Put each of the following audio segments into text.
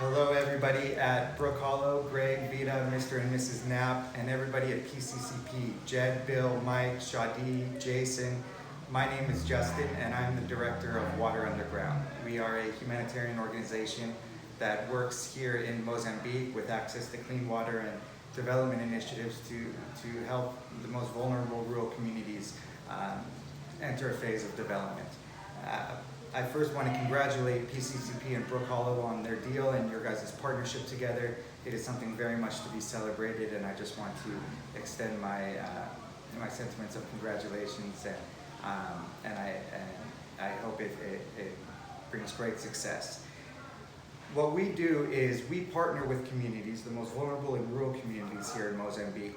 Hello everybody at Brookhollow, Greg, Vita, Mr. and Mrs. Knapp, and everybody at PCCP, Jed, Bill, Mike, Shadi, Jason. My name is Justin and I'm the director of Water Underground. We are a humanitarian organization that works here in Mozambique with access to clean water and development initiatives to help the most vulnerable rural communities enter a phase of development. I first want to congratulate PCCP and Brookhollow on their deal and your guys' partnership together. It is something very much to be celebrated, and I just want to extend my sentiments of congratulations, and I hope it brings great success. What we do is we partner with communities, the most vulnerable and rural communities here in Mozambique.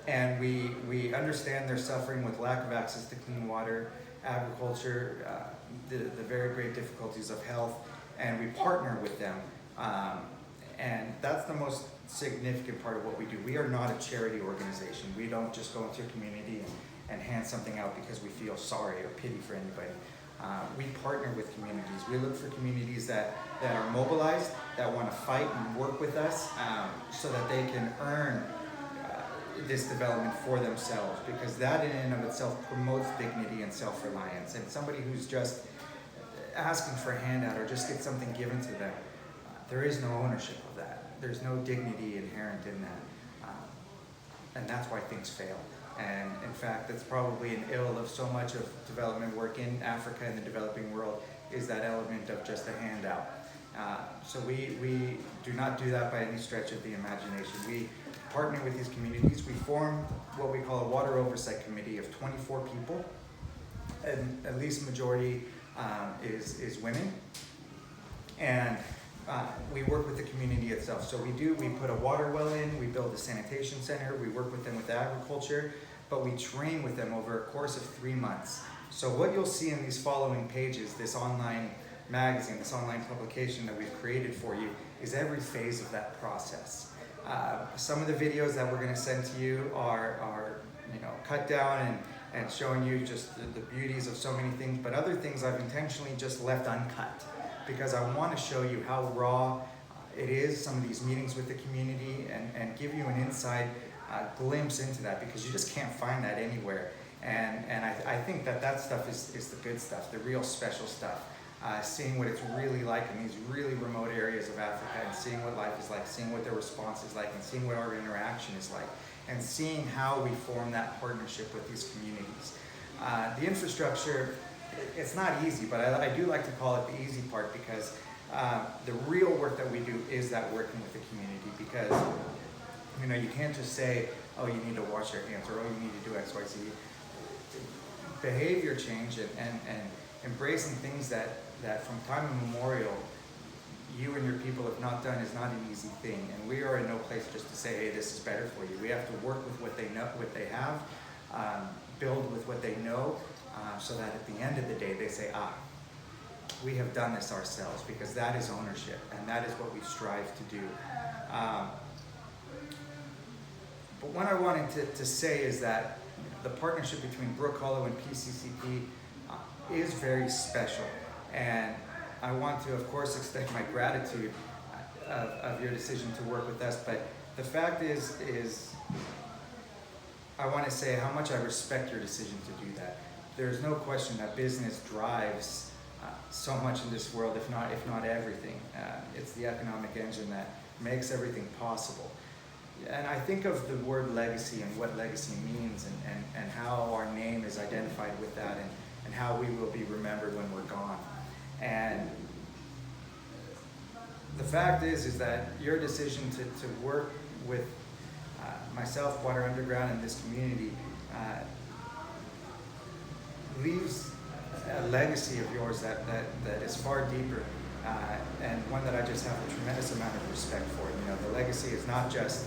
And we understand their suffering with lack of access to clean water, agriculture, the very great difficulties of health, and we partner with them. And that's the most significant part of what we do. We are not a charity organization. We don't just go into a community and hand something out because we feel sorry or pity for anybody. We partner with communities. We look for communities that are mobilized, that want to fight and work with us so that they can earn this development for themselves, because that in and of itself promotes dignity and self-reliance. And somebody who's just asking for a handout or just get something given to them, there is no ownership of that. There's no dignity inherent in that. And that's why things fail. And in fact, that's probably an ill of so much of development work in Africa and the developing world, is that element of just a handout. So we do not do that by any stretch of the imagination. We partner with these communities. We form what we call a water oversight committee of 24 people, and at least majority is women. And we work with the community itself. So we put a water well in, we build a sanitation center, we work with them with agriculture, but we train with them over a course of 3 months. So what you'll see in these following pages, this online magazine, this online publication that we've created for you, is every phase of that process. Some of the videos that we're going to send to you are cut down and showing you just the beauties of so many things, but other things I've intentionally just left uncut because I want to show you how raw it is, some of these meetings with the community, and give you an inside glimpse into that, because you just can't find that anywhere. And I think that stuff is the good stuff, the real special stuff. Seeing what it's really like in these really remote areas of Africa, and seeing what life is like, seeing what their response is like, and seeing what our interaction is like, and seeing how we form that partnership with these communities. The infrastructure, it's not easy, but I do like to call it the easy part, because the real work that we do is that working with the community, because you can't just say, oh, you need to wash your hands, or oh, you need to do X, Y, Z. Behavior change and embracing things that from time immemorial you and your people have not done is not an easy thing, and we are in no place just to say, hey, this is better for you. We have to work with what they know, what they have, build with what they know, so that at the end of the day they say, we have done this ourselves, because that is ownership, and that is what we strive to do. But what I wanted to say is that the partnership between Brookhollow and PCCP is very special, and I want to, of course, extend my gratitude of your decision to work with us. But the fact is I want to say how much I respect your decision to do that. There's no question that business drives so much in this world, if not everything. It's the economic engine that makes everything possible. And I think of the word legacy and what legacy means, and how our name is identified with that, and how we will be remembered when we're gone. And the fact is that your decision to work with myself, Water Underground, and this community leaves a legacy of yours that is far deeper, and one that I just have a tremendous amount of respect for. The legacy is not just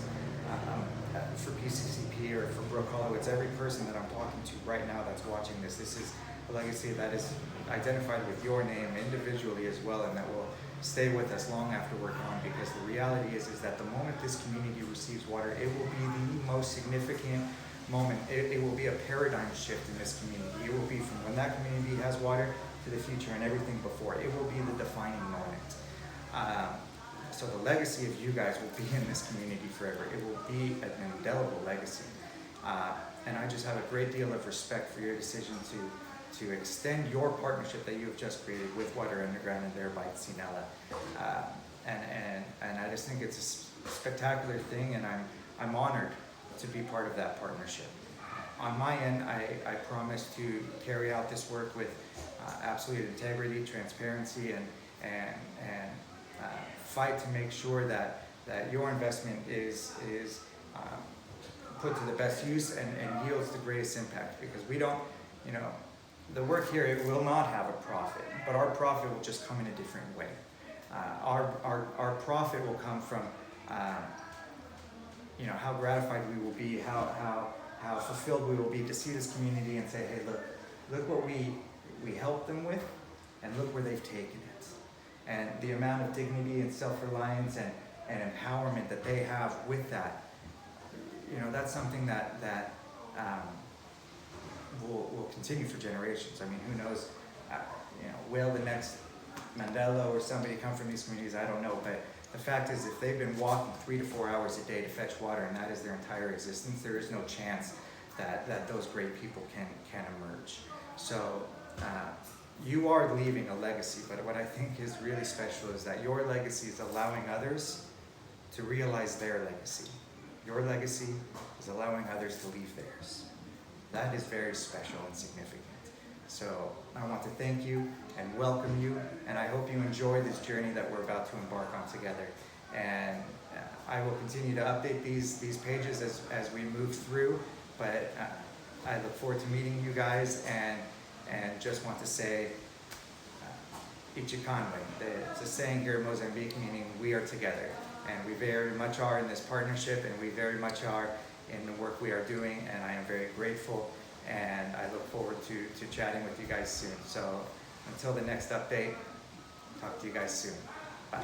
for PCCP or for Brookhollow. It's every person that I'm talking to right now that's watching this. This is a legacy that is identified with your name individually as well, and that will stay with us long after we're gone, because the reality is that the moment this community receives water, it will be the most significant moment. It will be a paradigm shift in this community. It will be from when that community has water to the future and everything before. It will be the defining moment. So the legacy of you guys will be in this community forever. It will be an indelible legacy. And I just have a great deal of respect for your decision to extend your partnership that you have just created with Water Underground and thereby Sinela. And I just think it's a spectacular thing, and I'm honored to be part of that partnership. On my end, I promise to carry out this work with absolute integrity, transparency, and fight to make sure that your investment is put to the best use and yields the greatest impact. Because we don't, the work here, it will not have a profit, but our profit will just come in a different way. Our profit will come from how gratified we will be, how fulfilled we will be to see this community and say, hey, look what we helped them with, and look where they've taken it. And the amount of dignity and self-reliance and empowerment that they have with that, that's something that will continue for generations. I mean, who knows, will the next Mandela or somebody come from these communities? I don't know, but the fact is, if they've been walking 3 to 4 hours a day to fetch water, and that is their entire existence, there is no chance that those great people can emerge. So you are leaving a legacy, but what I think is really special is that your legacy is allowing others to realize their legacy. Your legacy is allowing others to leave theirs. That is very special and significant. So I want to thank you and welcome you, and I hope you enjoy this journey that we're about to embark on together. And I will continue to update these pages as we move through, but I look forward to meeting you guys, and just want to say, Ichikanwe. It's a saying here in Mozambique, meaning we are together. And we very much are in this partnership, and we very much are in the work we are doing, and I am very grateful, and I look forward to chatting with you guys soon. So until the next update, talk to you guys soon. Bye.